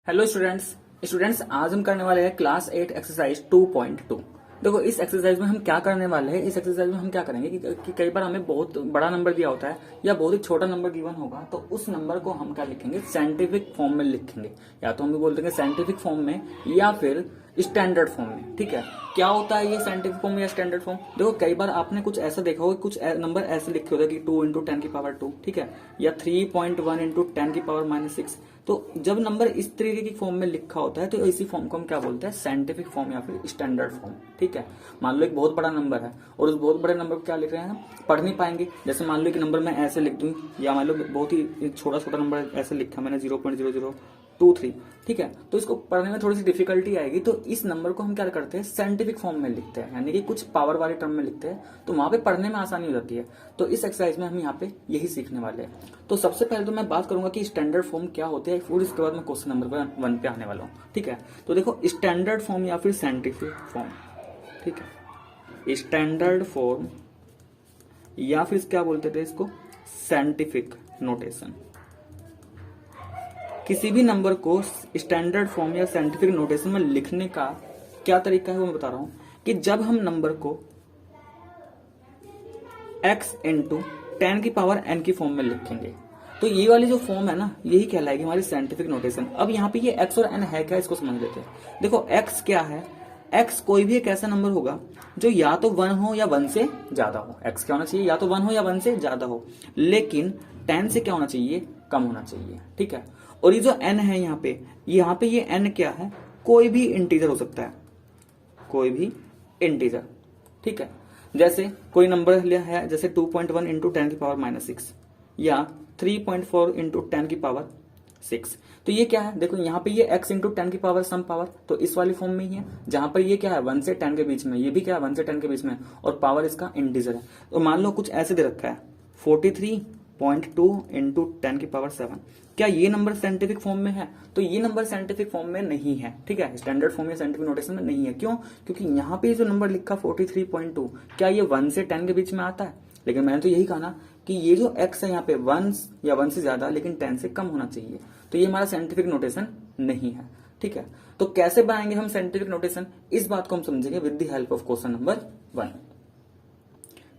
Hello students आज हम करने वाले हैं क्लास 8 एक्सरसाइज 2.2। देखो इस एक्सरसाइज में हम क्या करने वाले हैं। इस एक्सरसाइज में हम क्या करेंगे कि कई बार हमें बहुत बड़ा नंबर दिया होता है या बहुत ही छोटा नंबर गिवन होगा, तो उस नंबर को हम क्या लिखेंगे, साइंटिफिक फॉर्म में लिखेंगे। या तो हम बोल देंगे साइंटिफिक फॉर्म में या फिर स्टैंडर्ड फॉर्म में। ठीक है, क्या होता है ये साइंटिफिक फॉर्म या स्टैंडर्ड फॉर्म? देखो कई बार आपने कुछ ऐसा देखा होगा, कुछ नंबर ऐसे लिखे होते हैं कि 2 इंटू 10 की पावर 2, ठीक है, या 3.1 इंटू 10 की पावर -6। तो जब नंबर इस तरीके की फॉर्म में लिखा होता है तो इसी फॉर्म को हम क्या बोलते हैं, साइंटिफिक फॉर्म या फिर स्टैंडर्ड फॉर्म। ठीक है, मान लो एक बहुत बड़ा नंबर है और उस बहुत बड़े नंबर को क्या लिख रहे हैं, हम पढ़ नहीं पाएंगे। जैसे मान लो कि नंबर मैं ऐसे लिख दूं, या मान लो बहुत ही छोटा छोटा नंबर ऐसे लिखा मैंने 0.0023, ठीक है, तो इसको पढ़ने में थोड़ी सी डिफिकल्टी आएगी। तो इस नंबर को हम क्या करते हैं, साइंटिफिक फॉर्म में लिखते हैं, यानी कि कुछ पावर वाले टर्म में लिखते हैं, तो वहां पे पढ़ने में आसानी हो जाती है। तो इस एक्सरसाइज में हम यहाँ पे यही सीखने वाले हैं। तो सबसे पहले तो मैं बात करूंगा कि स्टैंडर्ड फॉर्म क्या होते हैं, फिर इसके बाद मैं क्वेश्चन नंबर 1 पे आने वाला हूँ। ठीक है, तो देखो स्टैंडर्ड फॉर्म या फिर साइंटिफिक फॉर्म, ठीक है, स्टैंडर्ड फॉर्म या फिर क्या बोलते थे इसको, साइंटिफिक नोटेशन। किसी भी नंबर को स्टैंडर्ड फॉर्म या साइंटिफिक नोटेशन में लिखने का क्या तरीका है वो मैं बता रहा हूं, कि जब हम नंबर को x इंटू 10 की पावर n की फॉर्म में लिखेंगे, तो ये वाली जो फॉर्म है ना, यही कहलाएगी हमारी साइंटिफिक नोटेशन। अब यहाँ पे ये x और n है क्या, इसको समझ लेते हैं। देखो x क्या है, x कोई भी एक ऐसा नंबर होगा जो या तो 1 हो या 1 से ज्यादा हो। x क्या होना चाहिए, या तो 1 हो या 1 से ज्यादा हो, लेकिन 10 से क्या होना चाहिए, कम होना चाहिए। ठीक है, और ये जो n है यहाँ पे ये n क्या है, कोई भी इंटीजर हो सकता है, कोई भी इंटीजर। ठीक है, जैसे कोई नंबर लिया है, जैसे 2.1 इंटू 10 की पावर -6 या 3.4 इंटू 10 की पावर 6। तो ये क्या है, देखो यहाँ पे ये x इंटू 10 की पावर सम पावर, तो इस वाली फॉर्म में ही है, जहां पर ये क्या है 1 से 10 के बीच में, ये भी क्या है 1 से 10 के बीच में, और पावर इसका इंटीजर है। तो मान लो कुछ ऐसे दे रखा है 43.2 इंटू 10 की पावर 7। क्या ये नंबर साइंटिफिक फॉर्म में है? तो ये नंबर साइंटिफिक फॉर्म में नहीं है। ठीक है, स्टैंडर्ड फॉर्म या साइंटिफिक नोटेशन में नहीं है। क्यों? क्योंकि यहाँ पे जो नंबर लिखा 43.2, क्या ये 1 से 10 के बीच में आता है? लेकिन मैंने तो यही कहा ना कि ये जो x है यहाँ पे 1 या 1 से ज्यादा लेकिन 10 से कम होना चाहिए, तो ये हमारा साइंटिफिक नोटेशन नहीं है। ठीक है, तो कैसे बनाएंगे हम साइंटिफिक नोटेशन, इस बात को हम समझेंगे with the help of question number 1।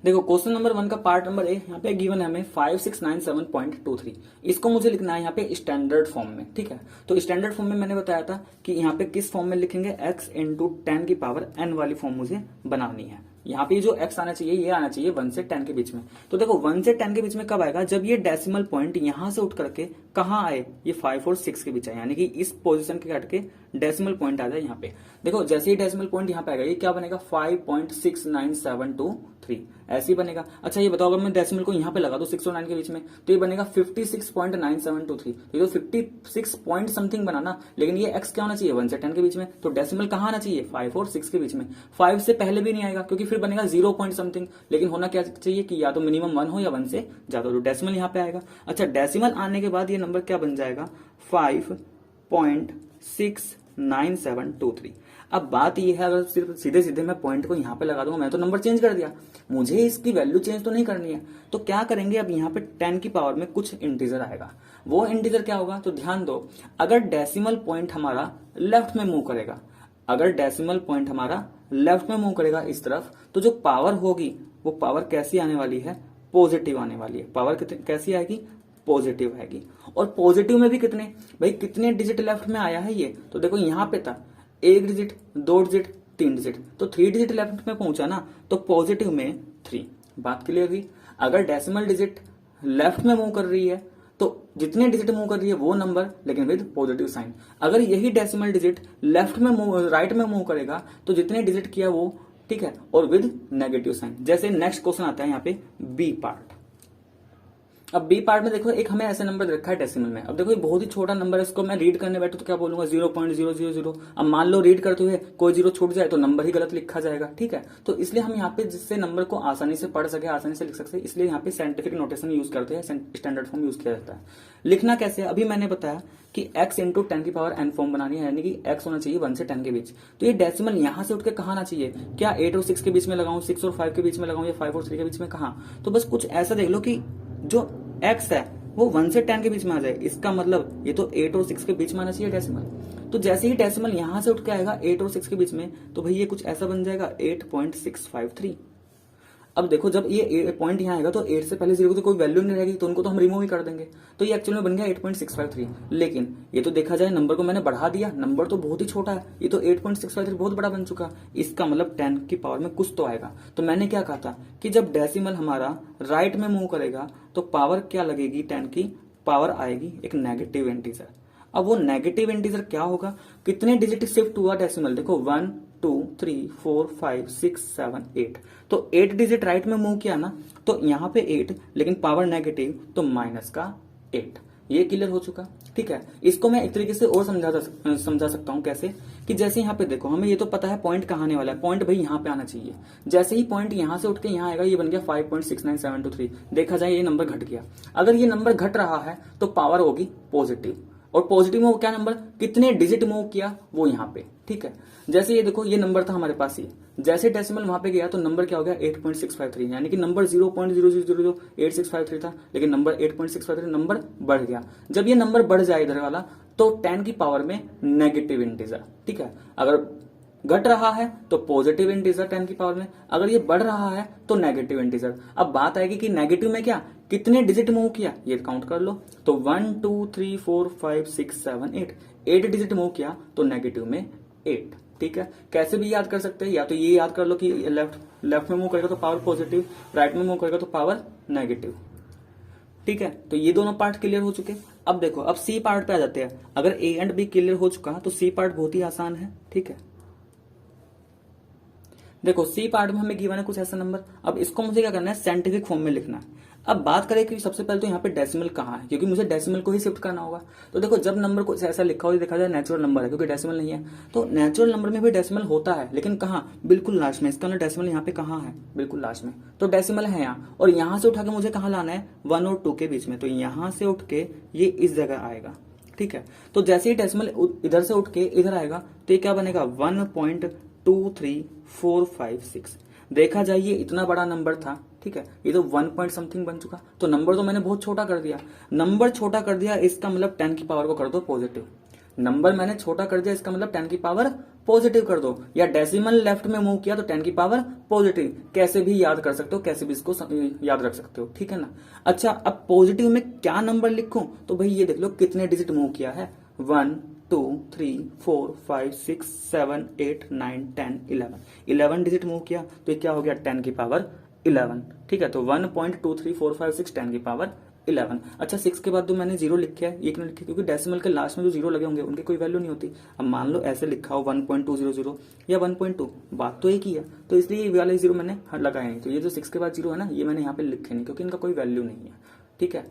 देखो क्वेश्चन नंबर 1 का पार्ट नंबर ए यहाँ पे गिवन है हमें 5697.23। इसको मुझे लिखना है यहाँ पे स्टैंडर्ड फॉर्म में। ठीक है, तो स्टैंडर्ड फॉर्म में मैंने बताया था कि यहाँ पे किस फॉर्म में लिखेंगे, x इंटू 10 की पावर n वाली फॉर्म मुझे बनानी है। यहाँ पे जो x आना चाहिए ये आना चाहिए 1 से 10 के बीच में। तो देखो 1 से 10 के बीच में कब आएगा, जब ये डेसिमल पॉइंट यहाँ से उठ करके कहाँ आए, ये 5 और 6 के बीच आए, यानी कि इस पोजीशन के हट के डेसिमल पॉइंट आ जाए यहाँ पे। देखो जैसे ही डेसिमल पॉइंट यहाँ पे आएगा, ये क्या बनेगा 5.69723, ऐसे ही बनेगा। अच्छा ये बताओ, अगर मैं डेसिमल को यहाँ पे लगा दूं 6 और 9 के बीच में, तो ये बनेगा 56.9723। तो ये तो 56 पॉइंट समथिंग बना ना, लेकिन ये x क्या होना चाहिए 1 से 10 के बीच में, तो डेसिमल कहाँ आना चाहिए 5 और 6 के बीच में। 5 से पहले भी नहीं आएगा क्योंकि फिर बनेगा 0 पॉइंट समथिंग, लेकिन होना क्या चाहिए कि या तो मिनिमम 1 हो या 1 से ज्यादा, तो डेसिमल यहाँ पे आएगा। अच्छा डेसिमल आने के बाद ये नंबर क्या बन जाएगा 5.69723। अब बात ये है, अगर सिर्फ सीधे सीधे मैं पॉइंट को यहाँ पे लगा दूंगा, मैं तो नंबर चेंज कर दिया, मुझे इसकी वैल्यू चेंज तो नहीं करनी है। तो क्या करेंगे, अब यहाँ पे 10 की पावर में कुछ इंटीजर आएगा, वो इंटीजर क्या होगा, तो ध्यान दो, अगर डेसिमल पॉइंट हमारा लेफ्ट में मूव करेगा, अगर डेसिमल पॉइंट हमारा लेफ्ट में मूव करेगा इस तरफ, तो जो पावर होगी वो पावर कैसी आने वाली है, पॉजिटिव आने वाली है। पावर कैसी आएगी, पॉजिटिव आएगी। और पॉजिटिव में भी कितने, भाई कितने डिजिट लेफ्ट में आया है ये, तो देखो यहाँ पे था 1 डिजिट, 2 डिजिट, 3 डिजिट, तो 3 डिजिट लेफ्ट में पहुंचा ना, तो पॉजिटिव में 3। बात क्लियर हुई। अगर डेसिमल डिजिट लेफ्ट में मूव कर रही है तो जितने डिजिट मूव कर रही है वो नंबर, लेकिन विद पॉजिटिव साइन। अगर यही डेसिमल डिजिट लेफ्ट में मूव, राइट में मूव करेगा, तो जितने डिजिट किया वो, ठीक है, और विद नेगेटिव साइन। जैसे नेक्स्ट क्वेश्चन आता है यहाँ पे बी पार्ट। अब बी पार्ट में देखो एक हमें ऐसा नंबर दे रखा है डेसिमल में। अब देखो ये बहुत ही छोटा नंबर है, इसको मैं रीड करने बैठू तो क्या बोलूंगा 0.000। अब मान लो रीड करते हुए कोई जीरो छूट जाए तो नंबर ही गलत लिखा जाएगा। ठीक है, तो इसलिए हम यहाँ पे जिससे नंबर को आसानी से पढ़ सके, आसानी से लिख सकते, इसलिए यहाँ पे साइंटिफिक नोटेशन यूज करते हैं, स्टैंडर्ड फॉर्म यूज किया जाता है। लिखना कैसे, अभी मैंने बताया कि x इंटू 10 की पावर n फॉर्म बनानी है, यानी कि x होना चाहिए 1 से 10 के बीच। तो ये डेसिमल यहाँ से उठ के कहाँ आना चाहिए, क्या 8 और 6 के बीच में लगाऊं, 6 और 5 के बीच में लगाऊं, या 5 और 3 के बीच में, कहाँ? तो बस कुछ ऐसा देख लो कि जो x है वो 1 से 10 के बीच में आ जाए। इसका मतलब ये तो 8 और 6 के बीच में आना चाहिए डेसिमल। तो जैसे ही डेसिमल यहां से उठ के आएगा 8 और 6 के बीच में, तो भाई ये कुछ ऐसा बन जाएगा 8.653। अब देखो जब ये पॉइंट यहाँ आएगा तो 8 से पहले 0 की तो कोई वैल्यू नहीं रहेगी, तो उनको तो हम रिमूव ही कर देंगे। तो ये एक्चुअली में बन गया 8.653। लेकिन ये तो देखा जाए नंबर को मैंने बढ़ा दिया, नंबर तो बहुत ही छोटा है, ये तो 8.653 बहुत बड़ा बन चुका। इसका मतलब 10 की पावर में कुछ तो आएगा। तो मैंने क्या कहा था कि जब डेसिमल हमारा राइट में मूव करेगा तो पावर क्या लगेगी, 10 की पावर आएगी एक नेगेटिव इंटीजर। अब वो नेगेटिव इंटीजर क्या होगा, कितने डिजिट शिफ्ट हुआ डेसिमल, देखो 1 2 3 4 5 6 7 8, तो 8 डिजिट राइट में मूव किया ना, तो यहाँ पे 8 लेकिन पावर नेगेटिव तो माइनस का 8। ये क्लियर हो चुका। ठीक है, इसको मैं एक तरीके से और समझा सकता हूँ कैसे, कि जैसे यहाँ पे देखो हमें ये तो पता है पॉइंट कहाँ आने वाला है, पॉइंट भाई यहाँ पे आना चाहिए। जैसे ही पॉइंट यहाँ से उठ के यहाँ आएगा, ये बन गया 5.69723। देखा जाए ये नंबर घट गया। अगर ये नंबर घट रहा है तो पावर होगी पॉजिटिव, और पॉजिटिव में वो क्या नंबर, कितने डिजिट मूव किया वो यहाँ पे। ठीक है, जैसे ये देखो ये नंबर था हमारे पास, ये जैसे डेसिमल वहां पे गया तो नंबर क्या हो गया 8.653, यानी कि नंबर 0.000863 था, लेकिन नंबर 8.653 नंबर बढ़ गया। जब ये नंबर बढ़ जाए इधर वाला तो 10 की पावर में नेगेटिव इंटीजर। ठीक है, अगर घट रहा है तो पॉजिटिव इंटीजर 10 की पावर में, अगर ये बढ़ रहा है तो नेगेटिव इंटीजर। अब बात आएगी कि नेगेटिव में क्या, कितने डिजिट मूव किया, ये काउंट कर लो। तो 1 2 3 4 5 6 7 8, 8 डिजिट मूव किया तो नेगेटिव में 8। ठीक है, कैसे भी याद कर सकते हैं, या तो ये याद कर लो कि लेफ्ट में मूव करेगा तो पावर पॉजिटिव, राइट में मूव करेगा तो पावर नेगेटिव। ठीक है, तो ये दोनों पार्ट क्लियर हो चुके। अब देखो अब सी पार्ट पे आ जाते हैं। अगर ए एंड बी क्लियर हो चुका तो सी पार्ट बहुत ही आसान है। ठीक है, देखो सी पार्ट में हमें गिवन है कुछ ऐसा नंबर। अब इसको मुझे क्या करना है, साइंटिफिक फॉर्म में लिखना है। अब बात करें कि सबसे पहले तो यहाँ पे डेसिमल कहाँ है, क्योंकि मुझे डेसिमल को ही शिफ्ट करना होगा। तो देखो जब नंबर कुछ ऐसा लिखा हो, देखा जाए नेचुरल नंबर है क्योंकि डेसिमल नहीं है, तो नेचुरल नंबर में भी डेसिमल होता है, लेकिन कहाँ, बिल्कुल लास्ट में। इसका डेसिमल यहाँ पे कहाँ है, बिल्कुल लास्ट में। तो डेसिमल है यहाँ, और यहाँ से उठा के मुझे कहाँ लाना है, 1 और 2 के बीच में। तो यहाँ से उठ के ये इस जगह आएगा। ठीक है, तो जैसे ही डेसिमल इधर से उठ के इधर आएगा तो ये क्या बनेगा 1.23456। देखा जाए ये इतना बड़ा नंबर था। ठीक है, ये तो 1 पॉइंट समथिंग बन चुका। तो नंबर तो मैंने बहुत छोटा कर दिया। नंबर छोटा कर दिया इसका मतलब 10 की पावर को कर दो पॉजिटिव। नंबर मैंने छोटा कर दिया इसका मतलब 10 की पावर पॉजिटिव कर दो, या डेसिमल लेफ्ट में मूव किया तो 10 की पावर पॉजिटिव। कैसे भी याद कर सकते हो, कैसे भी इसको याद रख सकते हो। ठीक है ना। अच्छा, अब पॉजिटिव में क्या नंबर लिखूं, तो भाई ये देख लो कितने डिजिट मूव किया है, 1 2 3 4 5 6 7 8 9 10 11 डिजिट मूव किया, तो ये क्या हो गया 10 की पावर 11। ठीक है, तो 1.23456 10 की पावर 11। अच्छा, 6 के बाद तो मैंने 0 लिखा है, ये क्यों लिखा, क्योंकि डेसिमल के लास्ट में जो 0 लगे होंगे उनकी कोई वैल्यू नहीं होती। अब मान लो ऐसे लिखा हो 1.200 या 1.2, बात तो एक ही है, तो इसलिए ये वाले 0 मैंने लगाए नहीं। तो ये जो 6 के बाद 0 है ना, ये मैंने यहाँ पे लिखे नहीं क्योंकि इनका कोई वैल्यू नहीं है। ठीक है,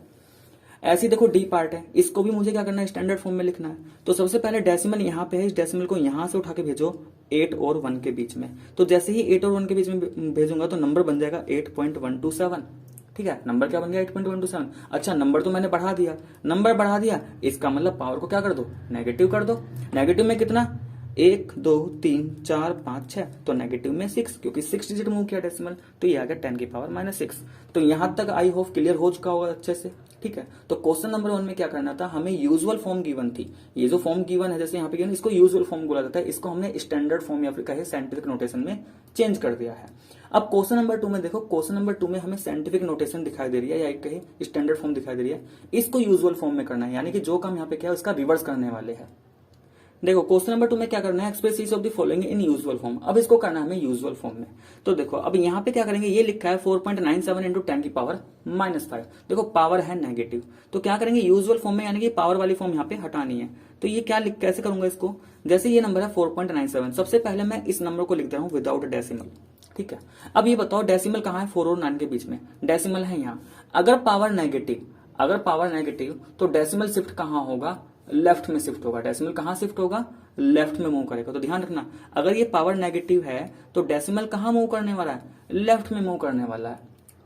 ऐसे ही देखो डी पार्ट है, इसको भी मुझे क्या करना है, स्टैंडर्ड फॉर्म में लिखना है। तो सबसे पहले डेसिमल यहाँ पे है, इस डेसिमल को यहाँ से उठा के भेजो 8 और 1 के बीच में। तो जैसे ही 8 और 1 के बीच में भेजूंगा तो नंबर बन जाएगा 8.127। ठीक है, नंबर क्या बन गया 8.127। अच्छा, नंबर तो मैंने बढ़ा दिया, नंबर बढ़ा दिया, इसका मतलब पावर को क्या कर दो, नेगेटिव कर दो। नेगेटिव में कितना, 1 2 3 4 5 6, तो नेगेटिव में 6, क्योंकि 6 डिजिट मूव किया डेसिमल, तो ये आ गया 10 की पावर -6। तो यहां तक आई होप क्लियर हो चुका होगा अच्छे से। ठीक है, तो क्वेश्चन नंबर 1 में क्या करना था, हमें यूजुअल फॉर्म गिवन थी। ये जो फॉर्म गिवन है, जैसे यहाँ पे गिवन, इसको यूजुअल फॉर्म बोला जाता है, इसको हमने स्टैंडर्ड फॉर्म या फिर कहे साइंटिफिक नोटेशन में चेंज कर दिया है। अब क्वेश्चन नंबर 2 में देखो, क्वेश्चन नंबर 2 में हमें साइंटिफिक नोटेशन दिखाई दे रही है, या एक कहे स्टैंडर्ड फॉर्म दिखाई दे रही है। इसको यूजुअल फॉर्म में करना है, यानी कि जो काम यहाँ पे क्या है उसका रिवर्स करने वाले हैं। देखो क्वेश्चन नंबर 2 में क्या करना है, express each of the following in usual form. अब इसको करना है हमें यूजुअल फॉर्म में। तो देखो अब यहाँ पे क्या करेंगे, ये लिखा है 4.97 इंटू 10 की पावर -5। देखो पावर है नेगेटिव, तो क्या करेंगे यूजुअल फॉर्म में, यानी कि पावर वाली फॉर्म यहाँ पे हटानी है। तो ये क्या कैसे करूंगा इसको, जैसे ये नंबर है 4.97, सबसे पहले मैं इस नंबर को लिख दे रहा हूँ विदाउट डेसिमल। ठीक है, अब ये बताओ डेसिमल कहाँ है, 4 और 9 के बीच में डेसिमल है यहाँ। अगर पावर नेगेटिव तो डेसिमल शिफ्ट कहाँ होगा, लेफ्ट में शिफ्ट होगा। डेसिमल कहाँ शिफ्ट होगा, लेफ्ट में मूव करेगा। तो ध्यान रखना, अगर ये पावर नेगेटिव है तो डेसिमल कहाँ मूव करने वाला है, लेफ्ट में मूव करने वाला है।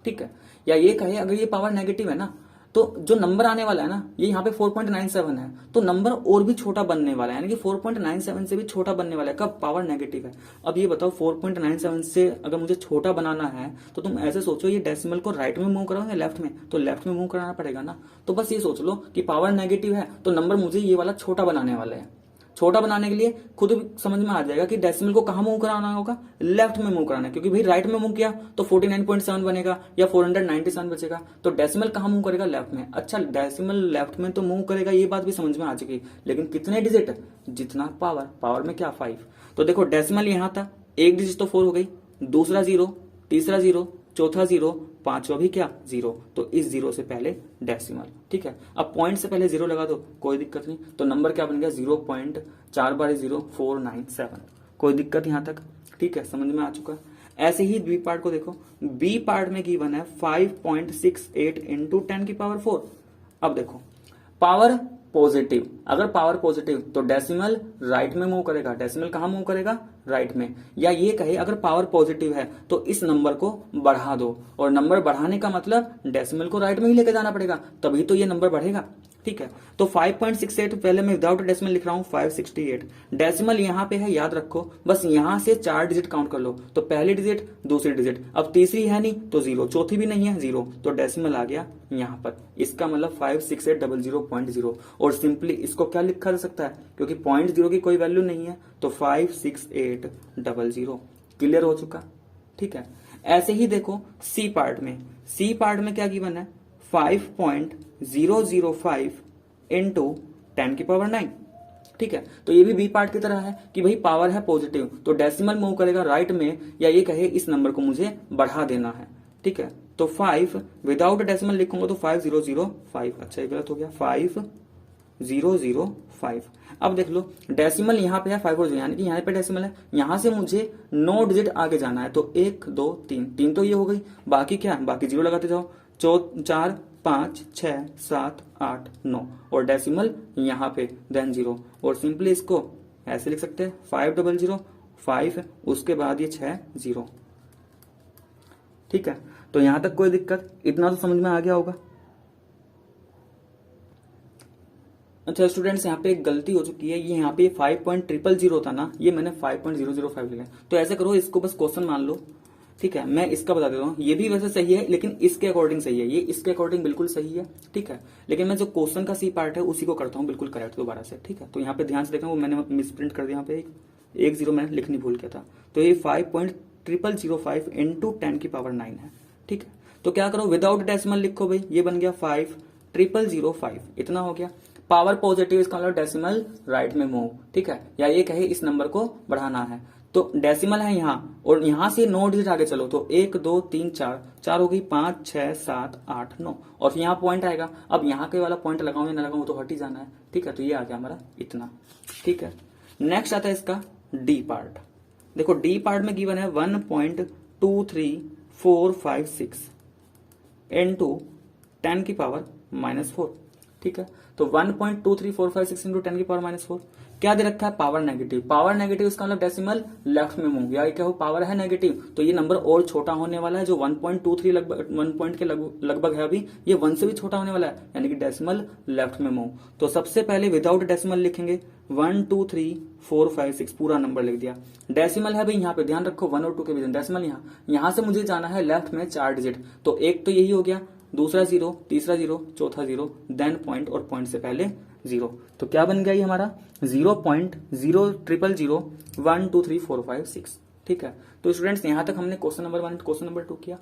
ठीक है, या ये कहे अगर ये पावर नेगेटिव है ना, तो जो नंबर आने वाला है ना, ये यहाँ पे 4.97 है, तो नंबर और भी छोटा बनने वाला है, यानी कि 4.97 से भी छोटा बनने वाला है। कब? पावर नेगेटिव है। अब ये बताओ 4.97 से अगर मुझे छोटा बनाना है तो तुम ऐसे सोचो, ये डेसिमल को राइट में मूव कराओ या लेफ्ट में? तो लेफ्ट में मूव कराना पड़ेगा ना। तो बस ये सोच लो कि पावर नेगेटिव है तो नंबर मुझे ये वाला छोटा बनाने वाला है। छोटा बनाने के लिए खुद भी समझ में आ जाएगा कि डेसिमल को कहां मूव कराना होगा, लेफ्ट में मूव कराना है, क्योंकि भाई राइट में मूव किया तो 49.7 बनेगा या 497 बचेगा। तो डेसिमल कहां मूव करेगा? लेफ्ट में। अच्छा, डेसिमल लेफ्ट में तो मूव करेगा, ये बात भी समझ में आ चुकी, लेकिन कितने डिजिट? जितना पावर। पावर में क्या? 5। तो देखो डेसिमल यहां था, एक डिजिट तो 4 हो गई, दूसरा 0, तीसरा 0, चौथा 0, पांचवा भी क्या? 0। तो इस 0 से पहले डेसिमल। ठीक है, अब पॉइंट से पहले 0 लगा दो, कोई दिक्कत नहीं। तो नंबर क्या बन गया? 0.4/0497। कोई दिक्कत यहां तक? ठीक है, समझ में आ चुका। ऐसे ही बी पार्ट को देखो, बी पार्ट में गिवन है 5.68 इंटू 10 की पावर 4। अब देखो पावर पॉजिटिव, अगर पावर पॉजिटिव तो डेसिमल राइट में मूव करेगा। डेसिमल कहां मूव करेगा? राइट में। या ये कहे अगर पावर पॉजिटिव है तो इस नंबर को बढ़ा दो, और नंबर बढ़ाने का मतलब डेसिमल को राइट में ही लेके जाना पड़ेगा, तभी तो ये नंबर बढ़ेगा। ठीक है, तो 5.68 पहले मैं विदाउट डेसिमल लिख रहा हूं 568। डेसिमल यहां पे है, याद रखो, बस यहां से 4 डिजिट काउंट कर लो। तो पहली डिजिट, दूसरी डिजिट, अब तीसरी है नहीं तो 0, चौथी भी नहीं है 0, तो डेसिमल आ गया यहां पर। इसका मतलब 56800.0। और सिंपली इसको क्या लिखा जा सकता है, क्योंकि 0.0 की कोई वैल्यू नहीं है, तो 56800। क्लियर हो चुका? ठीक है, ऐसे ही देखो सी पार्ट में। सी पार्ट में क्या गिवन है? 5.005 इंटू 10 की पावर 9। ठीक है, तो ये भी बी पार्ट की तरह है कि भाई पावर है पॉजिटिव तो डेसिमल मूव करेगा राइट में, या ये कहे इस नंबर को मुझे बढ़ा देना है। ठीक है, तो 5 विदाउट डेसिमल लिखूंगा तो 5005। अच्छा, ये गलत हो गया, 5005। अब देख लो डेसिमल यहाँ पे है 5 और 0, यानी कि यहाँ पे डेसिमल है, यहां से मुझे 9 डिजिट आगे जाना है। तो 1 2 3, 3 तो ये हो गई, बाकी क्या? बाकी 0 लगाते जाओ। 4 5 6 7 8 9, और डेसिमल यहाँ पे, देन 0। और सिंपली इसको ऐसे लिख सकते हैं 5005, उसके बाद ये 6 0। ठीक है, तो यहां तक कोई दिक्कत? इतना तो समझ में आ गया होगा। अच्छा स्टूडेंट्स, यहाँ पे एक गलती हो चुकी है, ये यहाँ पे 5.000 था ना, ये मैंने 5.005 लिखा। तो ऐसे करो, इसको बस क्वेश्चन मान लो। ठीक है, मैं इसका बता देता हूँ, ये भी वैसे सही है लेकिन इसके अकॉर्डिंग सही है, ये इसके अकॉर्डिंग बिल्कुल सही है। ठीक है, लेकिन मैं जो क्वेश्चन का सी पार्ट है उसी को करता हूँ बिल्कुल करेक्ट दोबारा से। ठीक है, तो यहाँ पे ध्यान से देखना, वो मैंने मिसप्रिंट कर दिया, यहाँ पे एक 0 मैंने लिखनी भूल गया था। तो ये 5.005 इंटू 10 की पावर 9 है। ठीक है, तो क्या करो, विदाउट डेसिमल लिखो भाई, ये बन गया 5.005, इतना हो गया। पावर पॉजिटिव, इसका मतलब डेसिमल राइट में मूव। ठीक है, या ये कहे इस नंबर को बढ़ाना है, तो डेसिमल है यहाँ, और यहां से 9 डिजिट आगे चलो, तो 1 2 3 4, 4 हो गई, 5 6 7 8 9, और फिर यहाँ पॉइंट आएगा। अब यहाँ के वाला पॉइंट लगाऊं या ना लगाऊं, तो हट ही जाना है। ठीक है, तो ये आ गया हमारा इतना। ठीक है, नेक्स्ट आता है इसका डी पार्ट। देखो डी पार्ट में गिवन है 1.23456 इंटू 10 की पावर -4। ठीक है, तो 1.23456 इंटू 10 की पावर -4 क्या दे रखा है? Power negative. पावर नेगेटिव इसका मतलब डेसिमल लेफ्ट में मूव, या क्या हो, पावर है नेगेटिव तो ये नंबर और छोटा होने वाला है। जो 1.23 लगभग 1 पॉइंट के लगभग है अभी, ये 1 से भी छोटा होने वाला है, यानी कि डेसिमल लेफ्ट में मूव। तो सबसे पहले विदाउट डेसिमल लिखेंगे 1 2 3 4 5 6, पूरा नंबर लिख दिया। डेसिमल है भाई यहाँ पे, ध्यान रखो 1 और 2 के बीच डेसिमल, यहाँ से मुझे जाना है लेफ्ट में 4 डिजिट, तो एक तो यही हो गया, दूसरा 0, तीसरा 0, चौथा 0, देन पॉइंट, और पॉइंट से पहले 0। तो क्या बन गया ये हमारा 0.000012345 ठीक है, तो स्टूडेंट्स यहां तक हमने क्वेश्चन नंबर 1 क्वेश्चन नंबर 2 किया।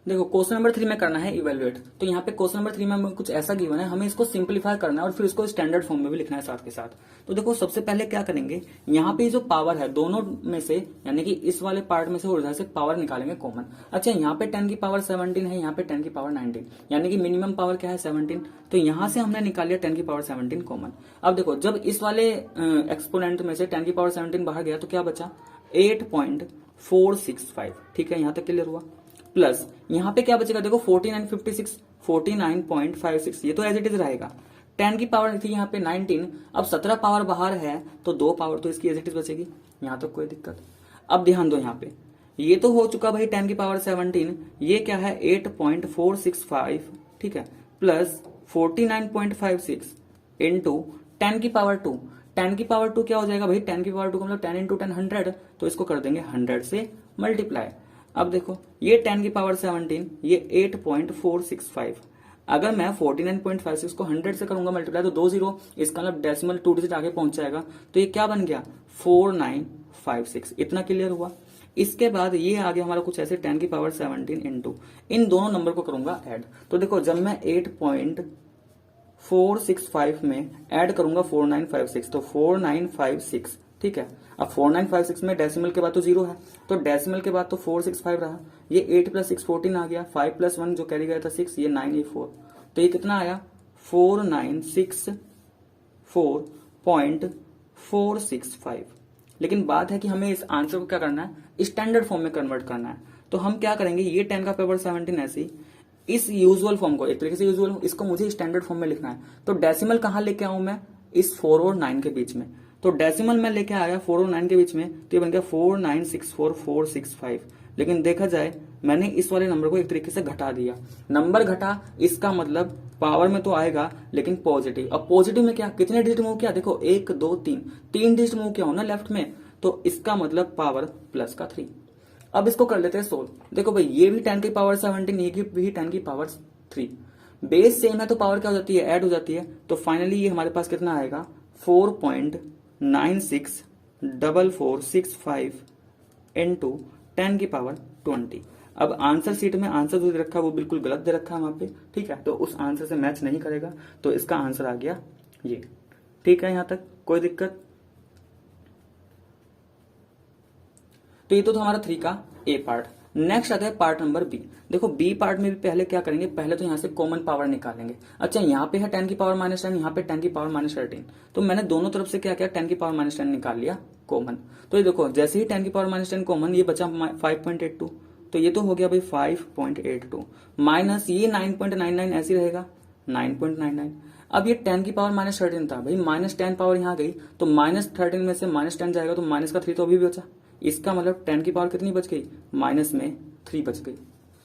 देखो क्वेश्चन नंबर 3 में करना है इवेल्युएट। तो यहाँ पे क्वेश्चन नंबर 3 में कुछ ऐसा गिवन है, हमें इसको सिंपलीफाई करना है और फिर इसको स्टैंडर्ड फॉर्म में भी लिखना है साथ के साथ। तो देखो सबसे पहले क्या करेंगे, यहाँ पे जो पावर है दोनों में से, यानी कि इस वाले पार्ट में से और इधर से पावर निकालेंगे कॉमन। अच्छा यहाँ पे 10 की पावर 17 है, यहाँ पे 10 की पावर 19, यानी कि मिनिमम पावर क्या है 17। तो यहाँ से हमने निकाल लिया 10 की पावर 17 कॉमन। अब देखो जब इस वाले एक्सपोनेंट में से 10 की पावर 17 बाहर गया तो क्या बचा 8.465। ठीक है, यहाँ तक क्लियर हुआ। प्लस यहाँ पे क्या बचेगा, देखो 49.56 49.56, ये तो एज इट इज रहेगा। 10 की पावर थी यहाँ पे 19, अब 17 पावर बाहर है तो 2 पावर तो इसकी एज इट इज बचेगी, यहाँ तक कोई दिक्कत। अब ध्यान दो यहाँ पे, ये तो हो चुका भाई 10 की पावर 17, ये क्या है 8.465, ठीक है, प्लस 49.56 इंटू 10 की पावर 2। 10 की पावर 2 क्या हो जाएगा भाई, 10 की पावर 2 का मतलब 10 इंटू 10 100, तो इसको कर देंगे 100 से मल्टीप्लाई। अब देखो ये 10 की पावर 17, ये 8.465। अगर मैं 49.56 को 100 से करूंगा मल्टीप्लाई तो 2 जीरो, इसका मतलब डेसिमल 2 डिजिट आगे पहुंच जाएगा, तो ये क्या बन गया 4956। इतना क्लियर हुआ। इसके बाद ये आ गया हमारा कुछ ऐसे 10 की पावर 17 इंटू, इन दोनों नंबर को करूंगा ऐड। तो देखो जब मैं 8.465 में ऐड करूंगा 4956 तो 4956, ठीक है। अब 4956 में डेसिमल के बाद तो जीरो है, तो डेसिमल के बाद तो 465 रहा, ये 8 प्लस 6 14 आ गया, 5 प्लस 1 जो कैरी गया था 6, ये 9 ये 4, तो ये कितना आया 4964.465। लेकिन बात है कि हमें इस आंसर को क्या करना है, स्टैंडर्ड फॉर्म में कन्वर्ट करना है। तो हम क्या करेंगे, ये 10 का पावर 17 ऐसे इस यूजुअल फॉर्म को, एक तरीके से यूजुअल, इसको मुझे स्टैंडर्ड फॉर्म में लिखना है। तो डेसिमल कहां लेके आऊं मैं, इस 4 और 9 के बीच में। तो डेसिमल में लेके आया 4 और 9 के बीच में, तो ये बन गया 4964465। लेकिन देखा जाए मैंने इस वाले नंबर को एक तरीके से घटा दिया, नंबर घटा, इसका मतलब पावर में तो आएगा लेकिन पॉजिटिव। अब पॉजिटिव में क्या, कितने डिजिट मूव किया, देखो 1 2 3, 3 डिजिट मूव किया हो ना लेफ्ट में, तो इसका मतलब पावर प्लस का 3। अब इसको कर लेते हैं सोल्व। देखो भाई ये भी 10 की पावर 17, ये भी 10 की पावर 3, बेस सेम है तो पावर क्या हो जाती है, ऐड हो जाती है। तो फाइनली ये हमारे पास कितना आएगा 4.964465 इंटू 10 की पावर 20। अब आंसर सीट में आंसर जो दे रखा है वो बिल्कुल गलत दे रखा है वहां पे, ठीक है, तो उस आंसर से मैच नहीं करेगा, तो इसका आंसर आ गया ये। ठीक है, यहां तक कोई दिक्कत। तो ये तो था हमारा 3 का ए पार्ट। नेक्स्ट आता है पार्ट नंबर बी। देखो बी पार्ट में भी पहले क्या करेंगे, पहले तो यहां से कॉमन पावर निकालेंगे। अच्छा यहाँ पे है 10 की पावर -10, यहाँ पे 10 की पावर -13, तो मैंने दोनों तरफ से क्या किया, 10 की पावर -10 निकाल लिया कॉमन। तो ये देखो जैसे ही 10 की पावर -10 कॉमन, ये बचा 5.82, तो ये तो हो गया भाई 5.82 माइनस ये 9.99 ऐसे रहेगा 9.99। अब ये 10 की पावर -13 था भाई, -10 पावर यहाँ गई, तो -13 में से -10 जाएगा तो माइनस का 3 तो अभी भी बचा। इसका मतलब 10 की पावर कितनी बच गई, माइनस में 3 बच गई।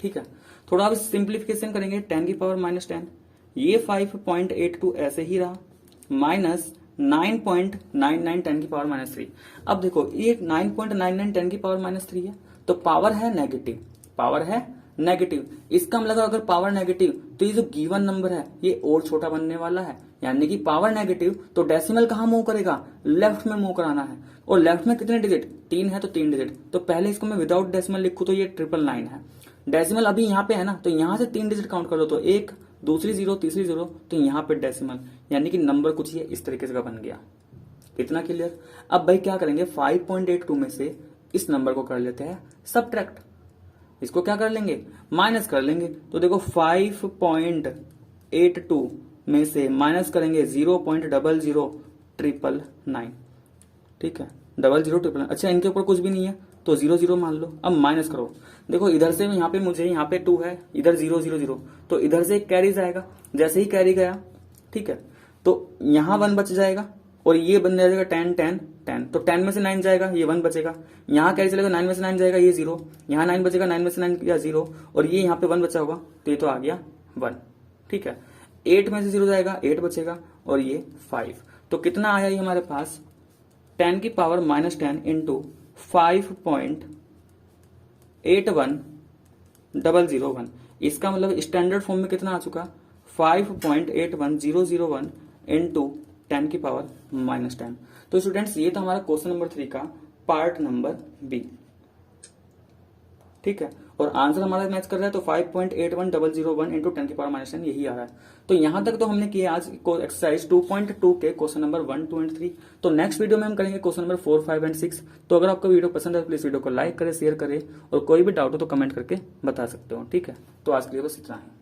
ठीक है, थोड़ा अब सिंप्लीफिकेशन करेंगे, 10 की पावर -10, ये 5.82 ऐसे ही रहा, माइनस 9.99 10 की पावर -3। अब देखो ये 9.99 10 की पावर -3 है, तो पावर है नेगेटिव, पावर है नेगेटिव। इसका मतलब अगर पावर नेगेटिव तो ये जो गिवन नंबर है ये और छोटा बनने वाला है, यानी कि पावर नेगेटिव तो डेसिमल कहां मूव करेगा, लेफ्ट में मूव कराना है। और लेफ्ट में कितने डिजिट, 3 है तो 3 डिजिट, तो पहले इसको मैं विदाउट डेसिमल लिखूं तो ये 999 है। डेसिमल अभी यहाँ पे है ना, तो यहां से 3 डिजिट काउंट कर दो, तो 1 दूसरी 0 तीसरी 0, तो यहाँ पे डेसिमल, यानी कि नंबर कुछ ये इस तरीके से का बन गया। इतना क्लियर। अब भाई क्या करेंगे, 5.82 में से इस नंबर को कर लेते हैं सबट्रैक्ट, इसको क्या कर लेंगे, माइनस कर लेंगे। तो देखो 5.82 में से माइनस करेंगे 0.00999, ठीक है, 0.00999। अच्छा इनके ऊपर कुछ भी नहीं है तो 0 मान लो। अब माइनस करो, देखो इधर से यहाँ पे मुझे, यहाँ पे 2 है, इधर 0 0 0, तो इधर से कैरी जाएगा, जैसे ही कैरी गया, ठीक है, तो यहाँ 1 बच जाएगा और ये बन जाएगा 10 10 10, तो 10 में से 9 जाएगा, ये 1 बचेगा, यहाँ कैरी चलेगा, 9 में से 9 जाएगा, ये 0, यहाँ 9 बचेगा, 9 में से 9 या 0, और ये यहाँ पे 1 बचा होगा, तो ये तो आ गया 1, ठीक है। 8 में से 0 जाएगा, 8 बचेगा, और ये 5, तो कितना आया ये हमारे पास 10 की पावर -10 इंटू 5.81001। इसका मतलब स्टैंडर्ड फॉर्म में कितना आ चुका, 5.81001 इंटू 10 की पावर -10। तो स्टूडेंट्स ये था हमारा क्वेश्चन नंबर 3 का पार्ट नंबर बी, ठीक है, और आंसर हमारा मैच कर रहा है, तो 5.81001 इंटू 10 की पावर -10 यही आ रहा है। तो यहां तक तो हमने किया आज एक्सरसाइज 2.2 के क्वेश्चन नंबर 1 2 एंड 3। तो नेक्स्ट वीडियो में हम करेंगे क्वेश्चन नंबर 4 5 एंड 6। तो अगर आपको वीडियो पसंद है तो प्लीज वीडियो को लाइक करें, शेयर करें, और कोई भी डाउट हो तो कमेंट करके बता सकते हो, ठीक है। तो आज के लिए बस इतना है।